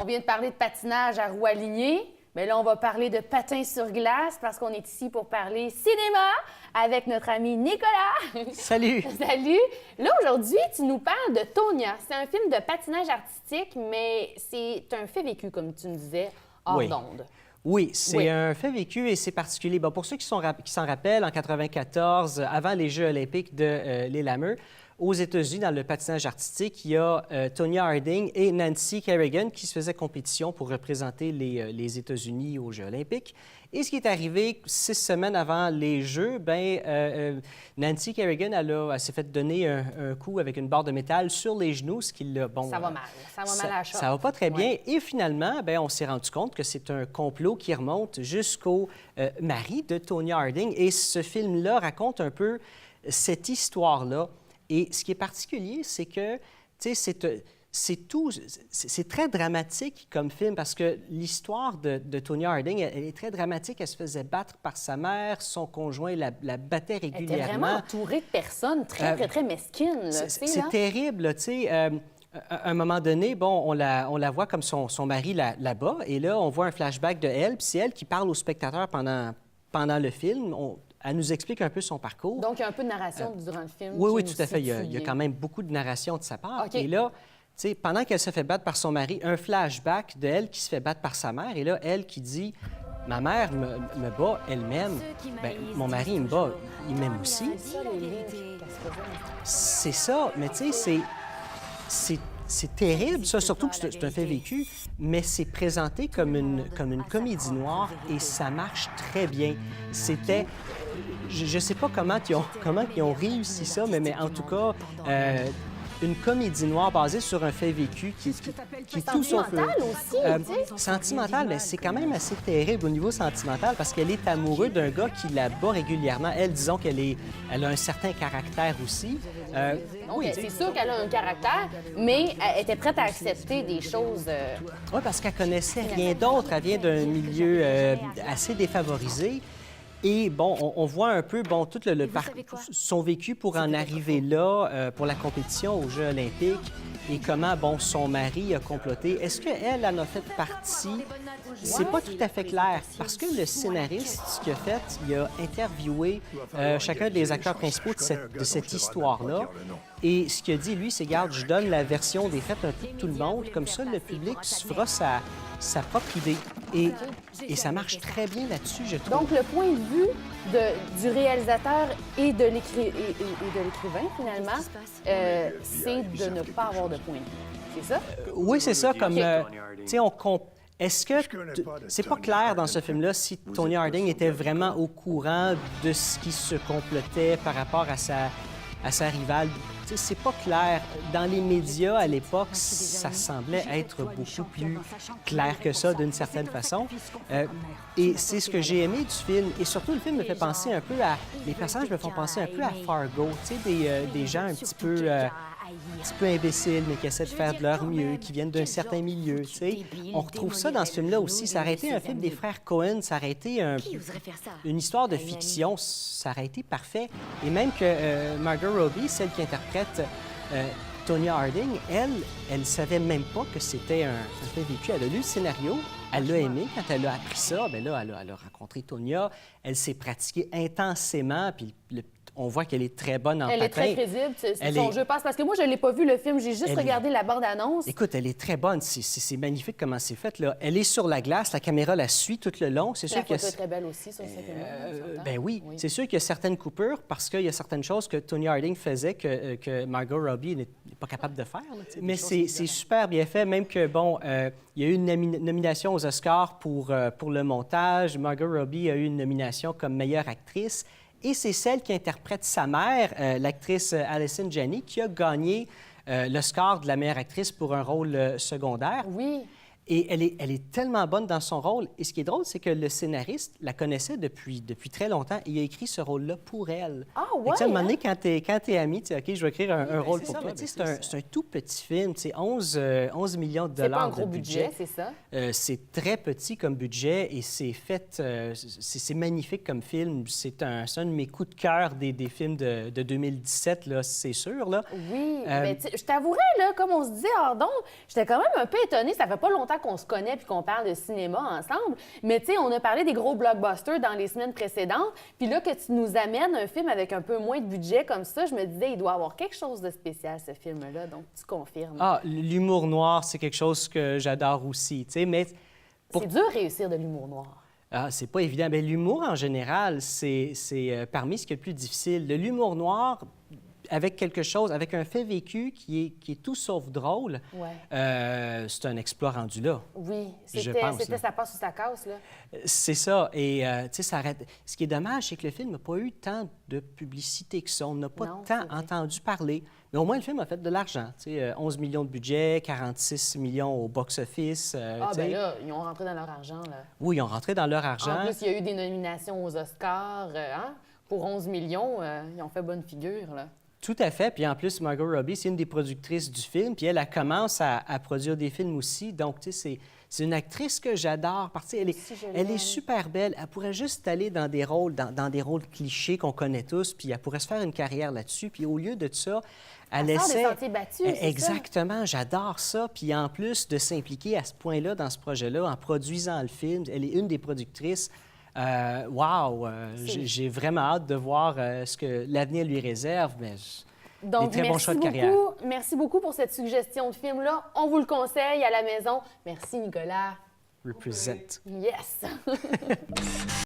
On vient de parler de patinage à roues alignées, mais là, on va parler de patin sur glace parce qu'on est ici pour parler cinéma avec notre ami Nicolas. Salut! Salut! Là, aujourd'hui, tu nous parles de Tonya. C'est un film de patinage artistique, mais c'est un fait vécu, comme tu nous disais, hors d'onde. Oui, c'est un fait vécu et c'est particulier. Bon, pour ceux qui s'en rappellent, en 1994, avant les Jeux olympiques de Lillehammer, aux États-Unis, dans le patinage artistique, il y a Tonya Harding et Nancy Kerrigan qui se faisaient compétition pour représenter les États-Unis aux Jeux olympiques. Et ce qui est arrivé 6 semaines avant les Jeux, Nancy Kerrigan, elle s'est fait donner un coup avec une barre de métal sur les genoux, ce qui l'a... Bon, ça va mal. Ça va mal à la chose. Ça va pas très bien. Et finalement, on s'est rendu compte que c'est un complot qui remonte jusqu'au mari de Tonya Harding. Et ce film-là raconte un peu cette histoire-là. Et ce qui est particulier, c'est que, tu sais, c'est très dramatique comme film parce que l'histoire de Tonya Harding, elle est très dramatique. Elle se faisait battre par sa mère, son conjoint la battait régulièrement. Elle était vraiment entourée de personnes très mesquines. C'est terrible, tu sais. À un moment donné, on la voit comme son mari là-bas, et là, on voit un flashback de elle, puis c'est elle qui parle aux spectateurs pendant le film. Elle nous explique un peu son parcours. Donc, il y a un peu de narration durant le film. Oui, tout à fait. Il y a quand même beaucoup de narration de sa part. Okay. Et là, tu sais, pendant qu'elle se fait battre par son mari, un flashback d'elle qui se fait battre par sa mère. Et là, elle qui dit, ma mère me bat, elle m'aime. Mon mari, il me bat, il m'aime aussi. C'est ça, mais tu sais, c'est terrible, ça, surtout que c'est un fait vécu, mais c'est présenté comme une comédie noire et ça marche très bien. C'était... Je ne sais pas comment ils ont réussi ça, mais en tout cas, une comédie noire basée sur un fait vécu qui est tout sauf... Sentimental aussi, sentimental, mais c'est quand même assez terrible au niveau sentimental parce qu'elle est amoureuse d'un gars qui la bat régulièrement. Elle, disons elle a un certain caractère aussi. Oui, c'est sûr qu'elle a un caractère, mais elle était prête à accepter des choses... Oui, parce qu'elle connaissait rien d'autre. Elle vient d'un milieu assez défavorisé. Et on voit un peu tout son vécu pour en arriver là, pour la compétition aux Jeux olympiques et comment son mari a comploté. Est-ce qu'elle en a fait partie? C'est pas tout à fait clair parce que le scénariste, ce qu'il a fait, il a interviewé chacun des acteurs principaux de cette histoire-là. Et ce qu'il a dit, lui, c'est, regarde, je donne la version des faits un peu de tout le monde, comme ça, le public se fera sa propre idée. Et ça marche très bien là-dessus, je trouve. Donc, le point de vue du réalisateur et de l'écrivain, finalement, c'est de ne pas avoir de point de vue. C'est ça? Oui, c'est ça. Comme, tu sais, est-ce que... C'est pas clair dans ce film-là si Tonya Harding était vraiment au courant de ce qui se complotait par rapport à sa rivale. C'est pas clair. Dans les médias, à l'époque, ça semblait être beaucoup plus clair que ça, d'une certaine façon. Et c'est ce que j'ai aimé du film. Et surtout, le film me fait penser un peu à... Les personnages me font penser un peu à Fargo. Tu sais, des gens un petit peu imbéciles, mais qui essaient de faire de leur mieux, qui viennent d'un certain milieu, tu sais. On retrouve ça dans ce film-là aussi. Ça aurait été un film des frères Coen, ça aurait été une histoire de fiction, ça aurait été parfait. Et même que Margot Robbie, celle qui interprète Tonya Harding, elle savait même pas que c'était un fait vécu. Elle a lu le scénario, elle l'a aimé. Quand elle a appris ça, elle a rencontré Tonya, elle s'est pratiquée intensément, puis on voit qu'elle est très bonne en patin. Elle est très crédible, son jeu passe. Parce que moi, je n'ai pas vu le film, j'ai juste regardé la bande-annonce. Écoute, elle est très bonne. C'est magnifique comment c'est fait, là. Elle est sur la glace, la caméra la suit tout le long. C'est sûr la photo est très belle aussi sur cette image. Oui. C'est sûr qu'il y a certaines coupures parce qu'il y a certaines choses que Tonya Harding faisait que Margot Robbie n'est pas capable de faire. Là, mais c'est super bien fait, même que, il y a eu une nomination aux Oscars pour le montage. Margot Robbie a eu une nomination comme meilleure actrice. Et c'est celle qui interprète sa mère, l'actrice Allison Janney, qui a gagné l'Oscar de la meilleure actrice pour un rôle secondaire. Oui. Et elle est tellement bonne dans son rôle. Et ce qui est drôle, c'est que le scénariste la connaissait depuis très longtemps. Et il a écrit ce rôle-là pour elle. Ah ouais? À un moment donné, quand t'es ami, tu sais, OK, je vais écrire un rôle pour toi. C'est un tout petit film. 11 millions de dollars de budget. C'est pas un gros budget, c'est ça? C'est très petit comme budget et c'est fait... c'est magnifique comme film. C'est un de mes coups de cœur des films de 2017, là, c'est sûr. Là. Oui, mais je t'avouerais, là, comme on se dit hors d'onde, j'étais quand même un peu étonnée. Ça fait pas longtemps faire qu'on se connaît puis qu'on parle de cinéma ensemble. Mais tu sais, on a parlé des gros blockbusters dans les semaines précédentes. Puis là, que tu nous amènes un film avec un peu moins de budget comme ça, je me disais, il doit avoir quelque chose de spécial, ce film-là. Donc, tu confirmes. Ah, l'humour noir, c'est quelque chose que j'adore aussi, tu sais, mais... C'est dur de réussir de l'humour noir. Ah, c'est pas évident. Bien, l'humour, en général, c'est parmi ce qui est le plus difficile. De l'humour noir, avec quelque chose, avec un fait vécu qui est tout sauf drôle, c'est un exploit rendu là. Oui, je pense, c'était ça passe ou ça casse, là. C'est ça. Et, tu sais, ça arrête. Ce qui est dommage, c'est que le film n'a pas eu tant de publicité que ça. On n'a pas tant entendu parler. Mais au moins, le film a fait de l'argent. Tu sais, 11 millions de budget, 46 millions au box-office. Ben là, ils ont rentré dans leur argent, là. Oui, ils ont rentré dans leur argent. En plus, il y a eu des nominations aux Oscars, pour 11 millions, ils ont fait bonne figure, là. Tout à fait. Puis en plus, Margot Robbie, c'est une des productrices du film. Puis elle commence à produire des films aussi. Donc, tu sais, c'est une actrice que j'adore. Parce que elle est super belle. Elle pourrait juste aller dans des rôles, dans des rôles clichés qu'on connaît tous. Puis elle pourrait se faire une carrière là-dessus. Puis au lieu de ça, elle essaie... des sentiers battus, c'est exactement, j'adore ça. Puis en plus de s'impliquer à ce point-là dans ce projet-là, en produisant le film, elle est une des productrices. J'ai vraiment hâte de voir ce que l'avenir lui réserve, mais donc, des très bons choix de carrière. Merci beaucoup pour cette suggestion de film-là. On vous le conseille à la maison. Merci, Nicolas. Represent. Yes!